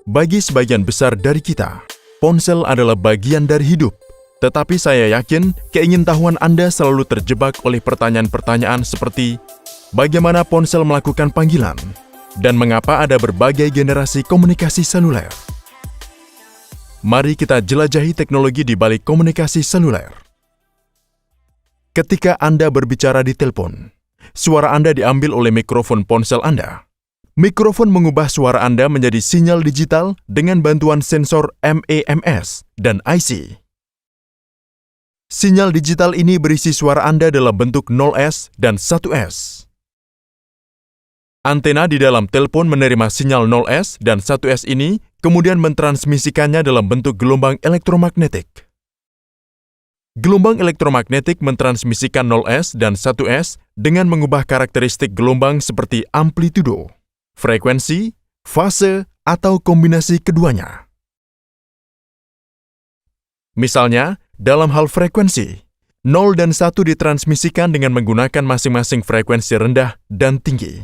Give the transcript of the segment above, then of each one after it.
Bagi sebagian besar dari kita, ponsel adalah bagian dari hidup. Tetapi saya yakin keingintahuan Anda selalu terjebak oleh pertanyaan-pertanyaan seperti bagaimana ponsel melakukan panggilan dan mengapa ada berbagai generasi komunikasi seluler. Mari kita jelajahi teknologi di balik komunikasi seluler. Ketika Anda berbicara di telepon, suara Anda diambil oleh mikrofon ponsel Anda. Mikrofon mengubah suara Anda menjadi sinyal digital dengan bantuan sensor MEMS dan IC. Sinyal digital ini berisi suara Anda dalam bentuk 0S dan 1S. Antena di dalam telepon menerima sinyal 0S dan 1S ini, kemudian mentransmisikannya dalam bentuk gelombang elektromagnetik. Gelombang elektromagnetik mentransmisikan 0S dan 1S dengan mengubah karakteristik gelombang seperti amplitudo, frekuensi, fase, atau kombinasi keduanya. Misalnya, dalam hal frekuensi, 0 dan 1 ditransmisikan dengan menggunakan masing-masing frekuensi rendah dan tinggi.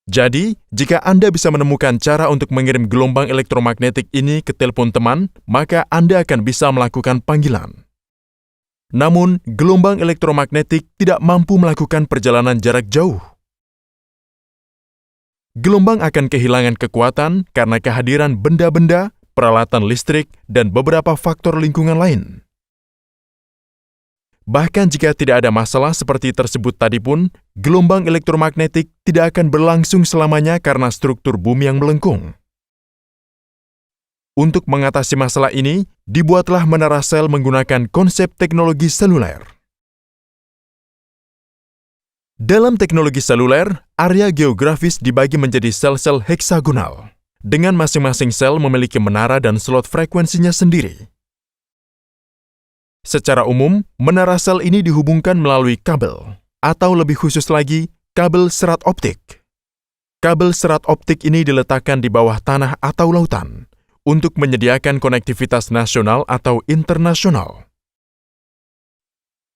Jadi, jika Anda bisa menemukan cara untuk mengirim gelombang elektromagnetik ini ke telepon teman, maka Anda akan bisa melakukan panggilan. Namun, gelombang elektromagnetik tidak mampu melakukan perjalanan jarak jauh. Gelombang akan kehilangan kekuatan karena kehadiran benda-benda, peralatan listrik, dan beberapa faktor lingkungan lain. Bahkan jika tidak ada masalah seperti tersebut tadi pun, gelombang elektromagnetik tidak akan berlangsung selamanya karena struktur bumi yang melengkung. Untuk mengatasi masalah ini, dibuatlah menara sel menggunakan konsep teknologi seluler. Dalam teknologi seluler, area geografis dibagi menjadi sel-sel heksagonal, dengan masing-masing sel memiliki menara dan slot frekuensinya sendiri. Secara umum, menara sel ini dihubungkan melalui kabel, atau lebih khusus lagi, kabel serat optik. Kabel serat optik ini diletakkan di bawah tanah atau lautan, untuk menyediakan konektivitas nasional atau internasional.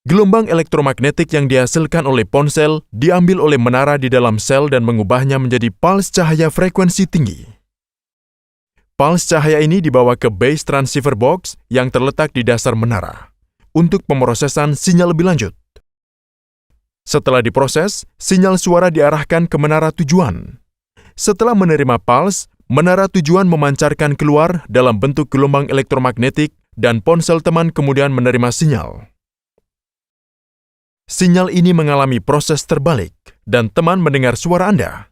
Gelombang elektromagnetik yang dihasilkan oleh ponsel diambil oleh menara di dalam sel dan mengubahnya menjadi pulse cahaya frekuensi tinggi. Pulse cahaya ini dibawa ke base transceiver box yang terletak di dasar menara untuk pemrosesan sinyal lebih lanjut. Setelah diproses, sinyal suara diarahkan ke menara tujuan. Setelah menerima pulse, menara tujuan memancarkan keluar dalam bentuk gelombang elektromagnetik dan ponsel teman kemudian menerima sinyal. Sinyal ini mengalami proses terbalik dan teman mendengar suara Anda.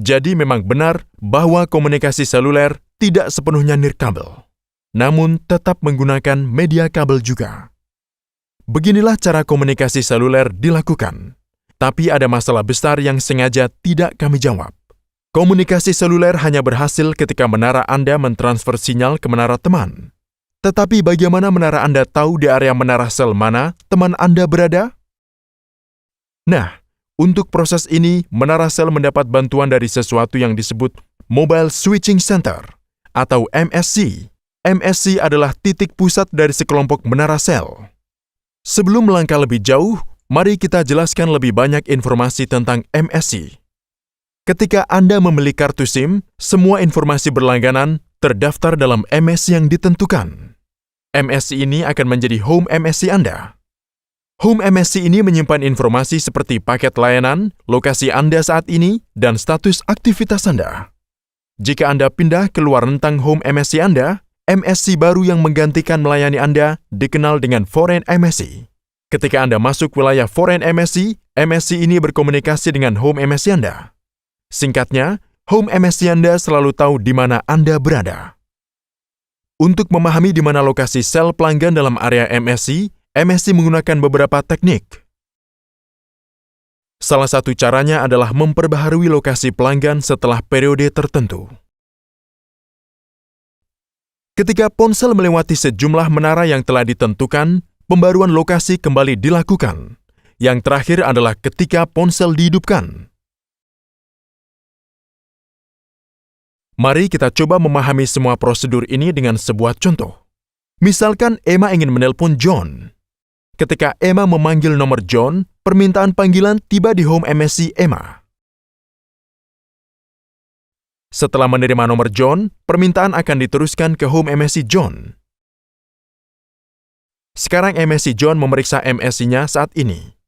Jadi memang benar bahwa komunikasi seluler tidak sepenuhnya nirkabel, namun tetap menggunakan media kabel juga. Beginilah cara komunikasi seluler dilakukan, tapi ada masalah besar yang sengaja tidak kami jawab. Komunikasi seluler hanya berhasil ketika menara Anda mentransfer sinyal ke menara teman. Tetapi bagaimana menara Anda tahu di area menara sel mana teman Anda berada? Nah, untuk proses ini, menara sel mendapat bantuan dari sesuatu yang disebut Mobile Switching Center, atau MSC. MSC adalah titik pusat dari sekelompok menara sel. Sebelum melangkah lebih jauh, mari kita jelaskan lebih banyak informasi tentang MSC. Ketika Anda membeli kartu SIM, semua informasi berlangganan terdaftar dalam MSC yang ditentukan. MSC ini akan menjadi home MSC Anda. Home MSC ini menyimpan informasi seperti paket layanan, lokasi Anda saat ini, dan status aktivitas Anda. Jika Anda pindah keluar rentang home MSC Anda, MSC baru yang menggantikan melayani Anda dikenal dengan Foreign MSC. Ketika Anda masuk wilayah Foreign MSC, MSC ini berkomunikasi dengan home MSC Anda. Singkatnya, home MSC Anda selalu tahu di mana Anda berada. Untuk memahami di mana lokasi sel pelanggan dalam area MSC, MSC menggunakan beberapa teknik. Salah satu caranya adalah memperbaharui lokasi pelanggan setelah periode tertentu. Ketika ponsel melewati sejumlah menara yang telah ditentukan, pembaruan lokasi kembali dilakukan. Yang terakhir adalah ketika ponsel dihidupkan. Mari kita coba memahami semua prosedur ini dengan sebuah contoh. Misalkan Emma ingin menelpon John. Ketika Emma memanggil nomor John, permintaan panggilan tiba di home MSC Emma. Setelah menerima nomor John, permintaan akan diteruskan ke home MSI John. Sekarang MSI John memeriksa MSI-nya saat ini.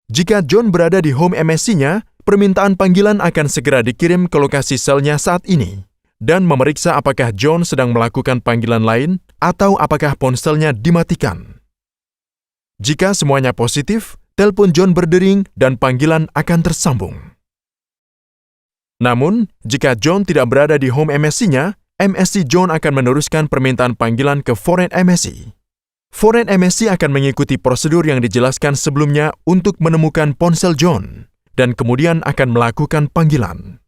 Jika John berada di home MSI-nya, permintaan panggilan akan segera dikirim ke lokasi selnya saat ini dan memeriksa apakah John sedang melakukan panggilan lain atau apakah ponselnya dimatikan. Jika semuanya positif, telepon John berdering dan panggilan akan tersambung. Namun, jika John tidak berada di home MSI-nya, MSI John akan meneruskan permintaan panggilan ke foreign MSI. Foreign MSI akan mengikuti prosedur yang dijelaskan sebelumnya untuk menemukan ponsel John, dan kemudian akan melakukan panggilan.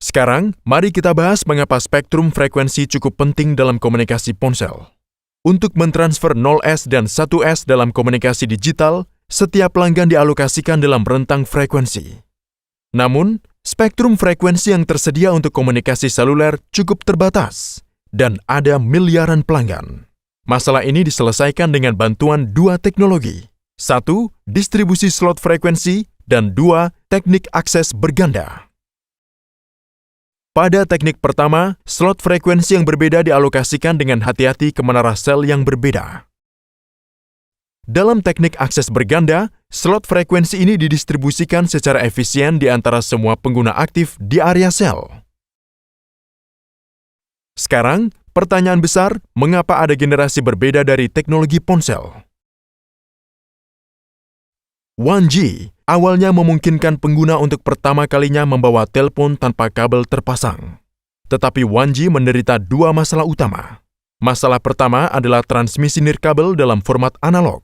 Sekarang, mari kita bahas mengapa spektrum frekuensi cukup penting dalam komunikasi ponsel. Untuk mentransfer 0S dan 1S dalam komunikasi digital, setiap pelanggan dialokasikan dalam rentang frekuensi. Namun, spektrum frekuensi yang tersedia untuk komunikasi seluler cukup terbatas, dan ada miliaran pelanggan. Masalah ini diselesaikan dengan bantuan dua teknologi. 1. Distribusi slot frekuensi, dan 2. Teknik akses berganda. Pada teknik pertama, slot frekuensi yang berbeda dialokasikan dengan hati-hati ke menara sel yang berbeda. Dalam teknik akses berganda, slot frekuensi ini didistribusikan secara efisien di antara semua pengguna aktif di area sel. Sekarang, pertanyaan besar, mengapa ada generasi berbeda dari teknologi ponsel? 1G awalnya memungkinkan pengguna untuk pertama kalinya membawa telepon tanpa kabel terpasang. Tetapi 1G menderita dua masalah utama. Masalah pertama adalah transmisi nirkabel dalam format analog.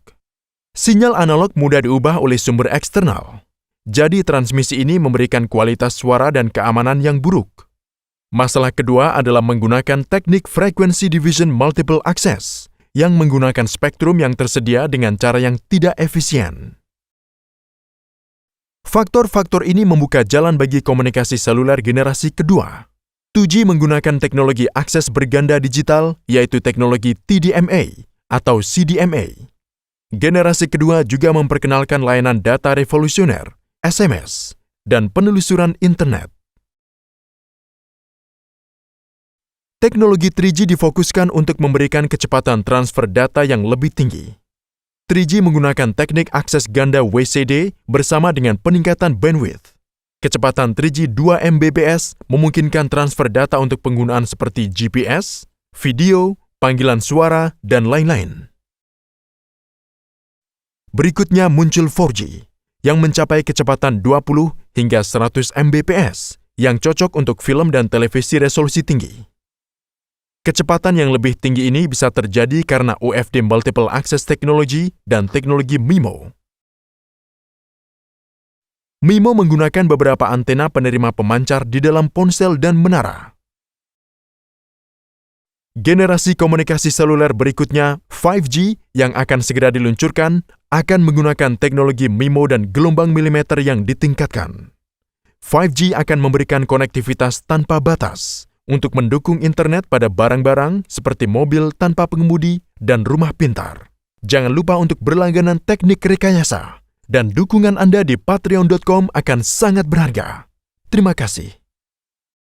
Sinyal analog mudah diubah oleh sumber eksternal. Jadi transmisi ini memberikan kualitas suara dan keamanan yang buruk. Masalah kedua adalah menggunakan teknik frequency division multiple access yang menggunakan spektrum yang tersedia dengan cara yang tidak efisien. Faktor-faktor ini membuka jalan bagi komunikasi seluler generasi kedua. 2G menggunakan teknologi akses berganda digital, yaitu teknologi TDMA atau CDMA. Generasi kedua juga memperkenalkan layanan data revolusioner, SMS, dan penelusuran internet. Teknologi 3G difokuskan untuk memberikan kecepatan transfer data yang lebih tinggi. 3G menggunakan teknik akses ganda WCD bersama dengan peningkatan bandwidth. Kecepatan 3G 2 Mbps memungkinkan transfer data untuk penggunaan seperti GPS, video, panggilan suara, dan lain-lain. Berikutnya muncul 4G, yang mencapai kecepatan 20 hingga 100 Mbps, yang cocok untuk film dan televisi resolusi tinggi. Kecepatan yang lebih tinggi ini bisa terjadi karena UFD Multiple Access Technology dan teknologi MIMO. MIMO menggunakan beberapa antena penerima pemancar di dalam ponsel dan menara. Generasi komunikasi seluler berikutnya, 5G, yang akan segera diluncurkan, akan menggunakan teknologi MIMO dan gelombang milimeter yang ditingkatkan. 5G akan memberikan konektivitas tanpa batas untuk mendukung internet pada barang-barang seperti mobil tanpa pengemudi dan rumah pintar. Jangan lupa untuk berlangganan teknik rekayasa, dan dukungan Anda di patreon.com akan sangat berharga. Terima kasih.